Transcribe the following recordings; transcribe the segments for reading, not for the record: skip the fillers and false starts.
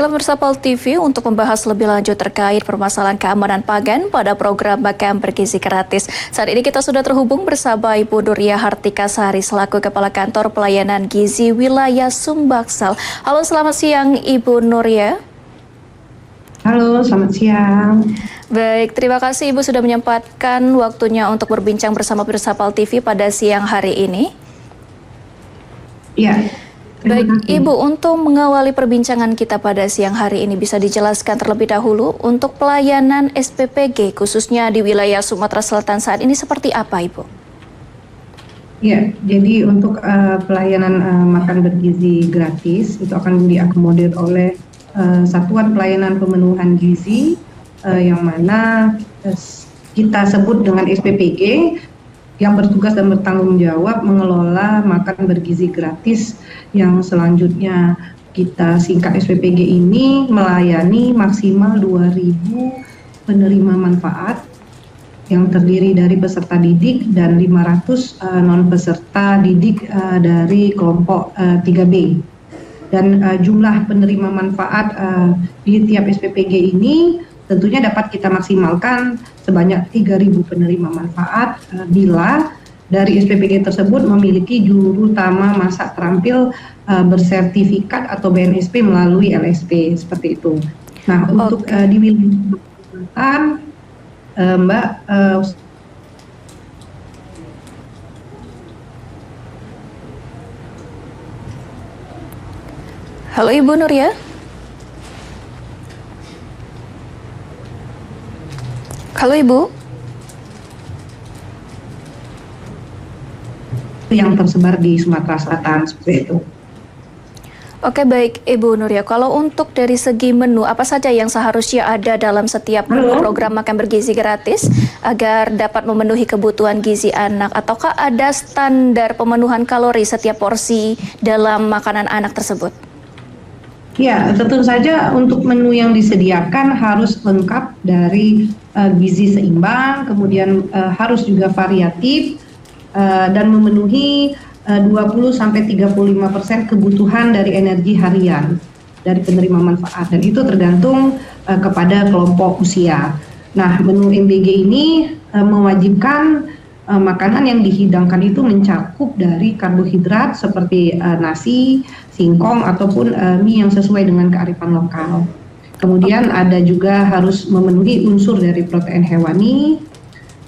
Baiklah pemirsa PAL TV, untuk membahas lebih lanjut terkait permasalahan keamanan pangan pada program Makan Bergizi Gratis. Saat ini kita sudah terhubung bersama Ibu Nuria Hartika Sari selaku Kepala Kantor Pelayanan Gizi Wilayah Sumbaksal. Halo, selamat siang Ibu Nuria. Halo, selamat siang. Baik, terima kasih Ibu sudah menyempatkan waktunya untuk berbincang bersama pemirsa PAL TV pada siang hari ini. Ya. Baik, Ibu, untuk mengawali perbincangan kita pada siang hari ini, bisa dijelaskan terlebih dahulu untuk pelayanan SPPG khususnya di wilayah Sumatera Selatan saat ini seperti apa, Ibu? Ya, jadi untuk pelayanan makan bergizi gratis itu akan diakomodir oleh Satuan Pelayanan Pemenuhan Gizi yang mana kita sebut dengan SPPG, yang bertugas dan bertanggung jawab mengelola makan bergizi gratis yang selanjutnya kita singkat SPPG ini melayani maksimal 2.000 penerima manfaat yang terdiri dari peserta didik dan 500 non peserta didik dari kelompok 3B. Dan jumlah penerima manfaat di tiap SPPG ini tentunya dapat kita maksimalkan sebanyak 3.000 penerima manfaat bila dari SPPG tersebut memiliki juru utama masak terampil bersertifikat atau BNSP melalui LSP seperti itu. Nah, untuk di wilayah Selatan, Mbak, Halo Ibu Nuria. Halo Ibu. Yang tersebar di Sumatera Selatan seperti itu. Oke, baik Ibu Nuria. Kalau untuk dari segi menu, apa saja yang seharusnya ada dalam setiap menu program makan bergizi gratis agar dapat memenuhi kebutuhan gizi anak? Ataukah ada standar pemenuhan kalori setiap porsi dalam makanan anak tersebut? Ya, tentu saja untuk menu yang disediakan harus lengkap dari gizi seimbang, kemudian harus juga variatif dan memenuhi 20-35% kebutuhan dari energi harian dari penerima manfaat, dan itu tergantung kepada kelompok usia. Nah, menu MBG ini mewajibkan makanan yang dihidangkan itu mencakup dari karbohidrat seperti nasi, singkong ataupun mie yang sesuai dengan kearifan lokal. Kemudian ada juga harus memenuhi unsur dari protein hewani,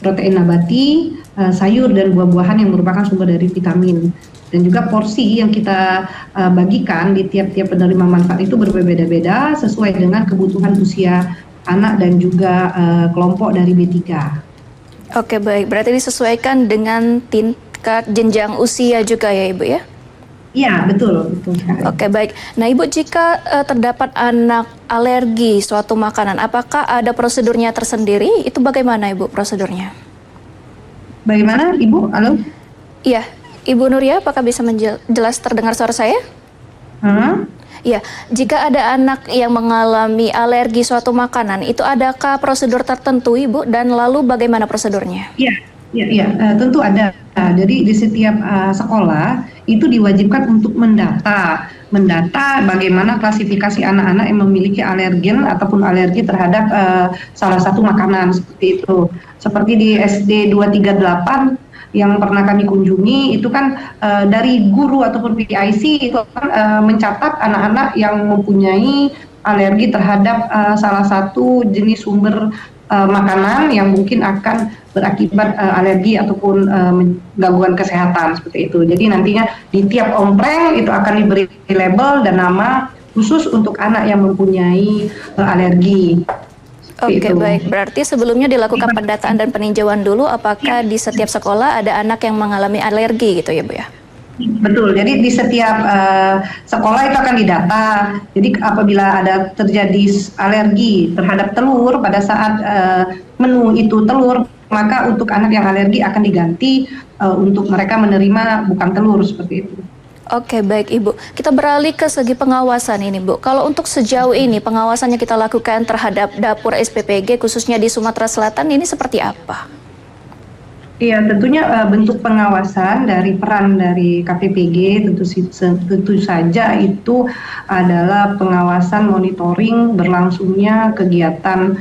protein nabati, sayur dan buah-buahan yang merupakan sumber dari vitamin. Dan juga porsi yang kita bagikan di tiap-tiap penerima manfaat itu berbeda-beda sesuai dengan kebutuhan usia anak dan juga kelompok dari B3. Oke, baik. Berarti disesuaikan dengan tingkat jenjang usia juga ya Ibu ya? Iya, betul. Oke, baik. Nah Ibu, jika terdapat anak alergi suatu makanan, apakah ada prosedurnya tersendiri? Itu bagaimana Ibu prosedurnya? Bagaimana Ibu? Halo? Iya, Ibu Nuria, apakah bisa jelas terdengar suara saya? Ya, jika ada anak yang mengalami alergi suatu makanan, itu adakah prosedur tertentu, Ibu? Dan lalu bagaimana prosedurnya? Iya, tentu ada. Jadi di setiap sekolah itu diwajibkan untuk mendata bagaimana klasifikasi anak-anak yang memiliki alergen ataupun alergi terhadap salah satu makanan seperti itu. Seperti di SD 238 yang pernah kami kunjungi itu kan dari guru ataupun PIC itu kan mencatat anak-anak yang mempunyai alergi terhadap salah satu jenis sumber makanan yang mungkin akan berakibat alergi ataupun gangguan kesehatan seperti itu. Jadi nantinya di tiap ompreng itu akan diberi label dan nama khusus untuk anak yang mempunyai alergi. Oke, baik. Berarti sebelumnya dilakukan pendataan dan peninjauan dulu apakah di setiap sekolah ada anak yang mengalami alergi gitu ya Bu ya? Betul, jadi di setiap sekolah itu akan didata. Jadi apabila ada terjadi alergi terhadap telur pada saat menu itu telur, maka untuk anak yang alergi akan diganti untuk mereka menerima bukan telur seperti itu. Oke, baik Ibu. Kita beralih ke segi pengawasan ini Bu. Kalau untuk sejauh ini pengawasannya kita lakukan terhadap dapur SPPG khususnya di Sumatera Selatan ini seperti apa? Iya, tentunya bentuk pengawasan dari peran dari KPPG tentu saja itu adalah pengawasan monitoring berlangsungnya kegiatan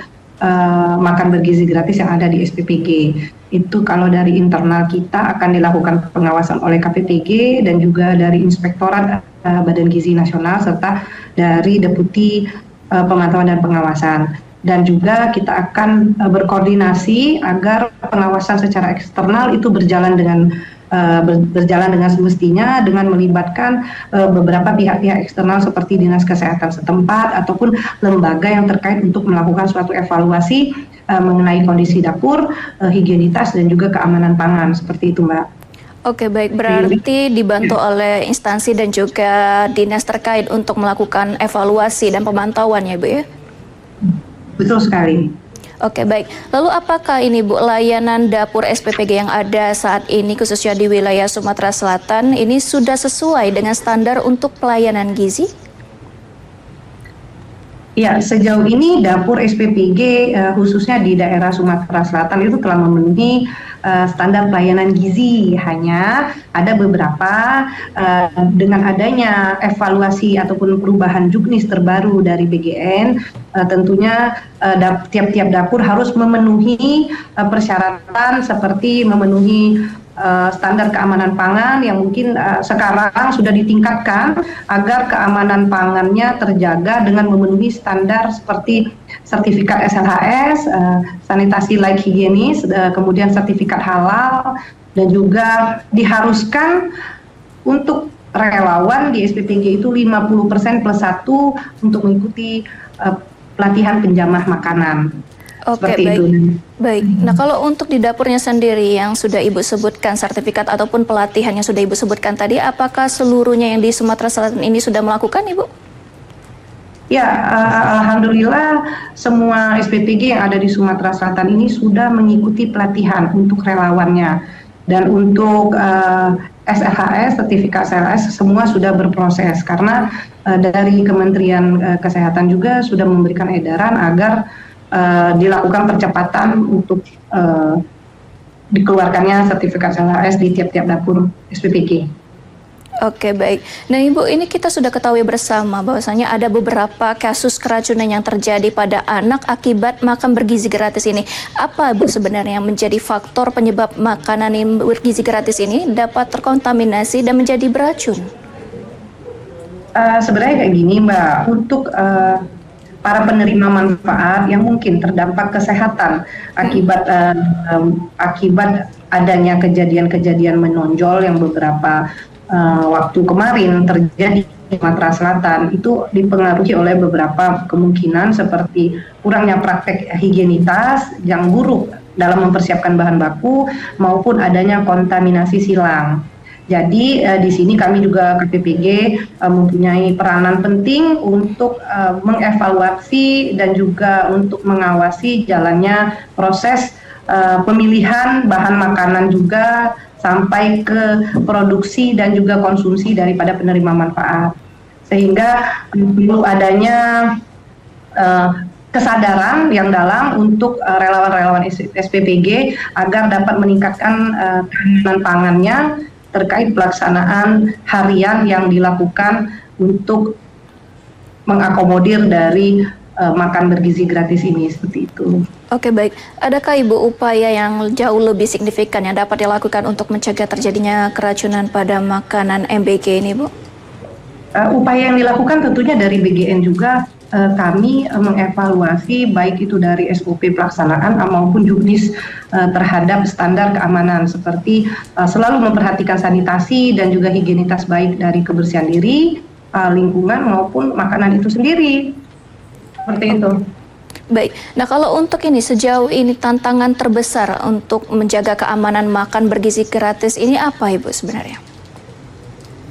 makan bergizi gratis yang ada di SPPG. Itu kalau dari internal kita akan dilakukan pengawasan oleh KPPG dan juga dari Inspektorat Badan Gizi Nasional serta dari Deputi Pemantauan dan Pengawasan. Dan juga kita akan berkoordinasi agar pengawasan secara eksternal itu berjalan dengan semestinya dengan melibatkan beberapa pihak-pihak eksternal seperti Dinas Kesehatan setempat ataupun lembaga yang terkait untuk melakukan suatu evaluasi mengenai kondisi dapur, higienitas dan juga keamanan pangan seperti itu, Mbak. Oke, baik, berarti dibantu oleh instansi dan juga dinas terkait untuk melakukan evaluasi dan pemantauan ya, Bu ya? Betul sekali. Oke, baik. Lalu apakah ini, Bu, layanan dapur SPPG yang ada saat ini khususnya di wilayah Sumatera Selatan ini sudah sesuai dengan standar untuk pelayanan gizi? Ya, sejauh ini dapur SPPG khususnya di daerah Sumatera Selatan itu telah memenuhi standar pelayanan gizi. Hanya ada beberapa dengan adanya evaluasi ataupun perubahan juknis terbaru dari BGN, tentunya tiap-tiap dapur harus memenuhi persyaratan seperti memenuhi standar keamanan pangan yang mungkin sekarang sudah ditingkatkan agar keamanan pangannya terjaga dengan memenuhi standar seperti sertifikat SLHS, sanitasi layak higienis, kemudian sertifikat halal, dan juga diharuskan untuk relawan di SPPG itu 50% plus 1 untuk mengikuti pelatihan penjamah makanan. Oke, Seperti baik. itu. Baik. Nah, kalau untuk di dapurnya sendiri yang sudah Ibu sebutkan sertifikat ataupun pelatihan yang sudah Ibu sebutkan tadi, apakah seluruhnya yang di Sumatera Selatan ini sudah melakukan, Ibu? Ya, alhamdulillah semua SPPG yang ada di Sumatera Selatan ini sudah mengikuti pelatihan untuk relawannya. Dan untuk SLHS, sertifikat SLHS semua sudah berproses karena dari Kementerian Kesehatan juga sudah memberikan edaran agar dilakukan percepatan untuk dikeluarkannya sertifikat SLHS di tiap-tiap dapur SPPG. Oke, baik. Nah, Ibu, ini kita sudah ketahui bersama bahwasanya ada beberapa kasus keracunan yang terjadi pada anak akibat makan bergizi gratis ini. Apa, Bu, sebenarnya yang menjadi faktor penyebab makanan yang bergizi gratis ini dapat terkontaminasi dan menjadi beracun? Sebenarnya kayak gini, Mbak, untuk para penerima manfaat yang mungkin terdampak kesehatan akibat adanya kejadian-kejadian menonjol yang beberapa waktu kemarin terjadi di Sumatera Selatan, itu dipengaruhi oleh beberapa kemungkinan seperti kurangnya praktek higienitas yang buruk dalam mempersiapkan bahan baku maupun adanya kontaminasi silang. Jadi di sini kami juga KPPG mempunyai peranan penting untuk mengevaluasi dan juga untuk mengawasi jalannya proses pemilihan bahan makanan juga sampai ke produksi dan juga konsumsi daripada penerima manfaat. Sehingga perlu adanya kesadaran yang dalam untuk relawan-relawan SPPG agar dapat meningkatkan keamanan pangannya terkait pelaksanaan harian yang dilakukan untuk mengakomodir dari makan bergizi gratis ini, seperti itu. Oke, baik. Adakah Ibu upaya yang jauh lebih signifikan yang dapat dilakukan untuk mencegah terjadinya keracunan pada makanan MBG ini, Bu? Upaya yang dilakukan tentunya dari BGN juga kami mengevaluasi baik itu dari SOP pelaksanaan maupun juknis terhadap standar keamanan seperti selalu memperhatikan sanitasi dan juga higienitas baik dari kebersihan diri, lingkungan maupun makanan itu sendiri. Seperti itu. Baik, nah kalau untuk ini sejauh ini tantangan terbesar untuk menjaga keamanan makan bergizi gratis ini apa, Ibu, sebenarnya?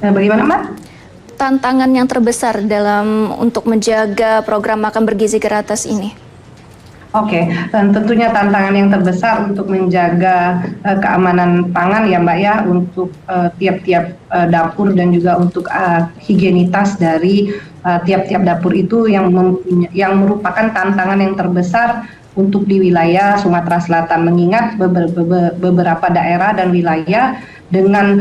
Bagaimana, Mbak? Tantangan yang terbesar dalam untuk menjaga program makan bergizi gratis ini? Oke, dan tentunya tantangan yang terbesar untuk menjaga keamanan pangan ya Mbak ya, untuk tiap-tiap dapur dan juga untuk higienitas dari tiap-tiap dapur itu yang merupakan tantangan yang terbesar untuk di wilayah Sumatera Selatan, mengingat beberapa daerah dan wilayah dengan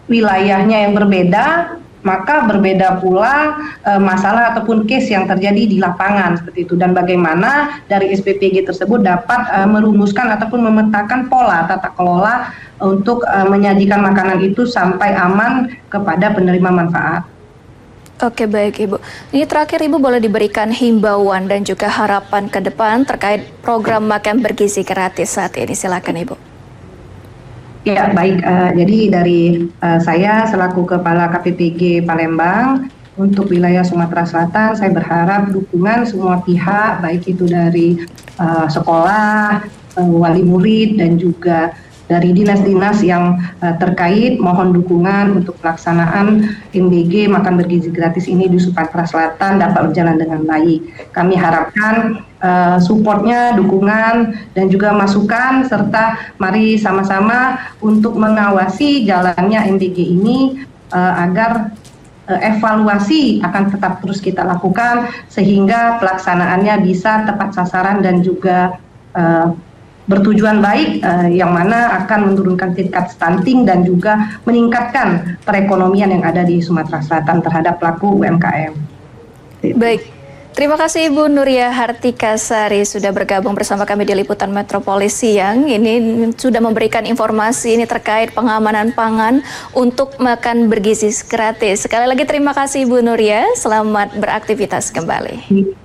wilayahnya yang berbeda, maka berbeda pula masalah ataupun case yang terjadi di lapangan seperti itu, dan bagaimana dari SPPG tersebut dapat merumuskan ataupun memetakan pola tata kelola untuk menyajikan makanan itu sampai aman kepada penerima manfaat. Oke, baik Ibu. Ini terakhir Ibu boleh diberikan himbauan dan juga harapan ke depan terkait program makan bergizi gratis saat ini. Silakan Ibu. Ya, baik. Jadi dari saya selaku Kepala KPPG Palembang untuk wilayah Sumatera Selatan, saya berharap dukungan semua pihak, baik itu dari sekolah, wali murid, dan juga dari dinas-dinas yang terkait, mohon dukungan untuk pelaksanaan MBG makan bergizi gratis ini di Sumatera Selatan dapat berjalan dengan baik. Kami harapkan supportnya, dukungan, dan juga masukan, serta mari sama-sama untuk mengawasi jalannya MBG ini agar evaluasi akan tetap terus kita lakukan sehingga pelaksanaannya bisa tepat sasaran dan juga bertujuan baik, yang mana akan menurunkan tingkat stunting dan juga meningkatkan perekonomian yang ada di Sumatera Selatan terhadap pelaku UMKM. Baik, terima kasih Ibu Nuria Hartikasari sudah bergabung bersama kami di Liputan Metropolis Siang. Ini sudah memberikan informasi ini terkait pengamanan pangan untuk makan bergizi gratis. Sekali lagi terima kasih Ibu Nuria, selamat beraktivitas kembali.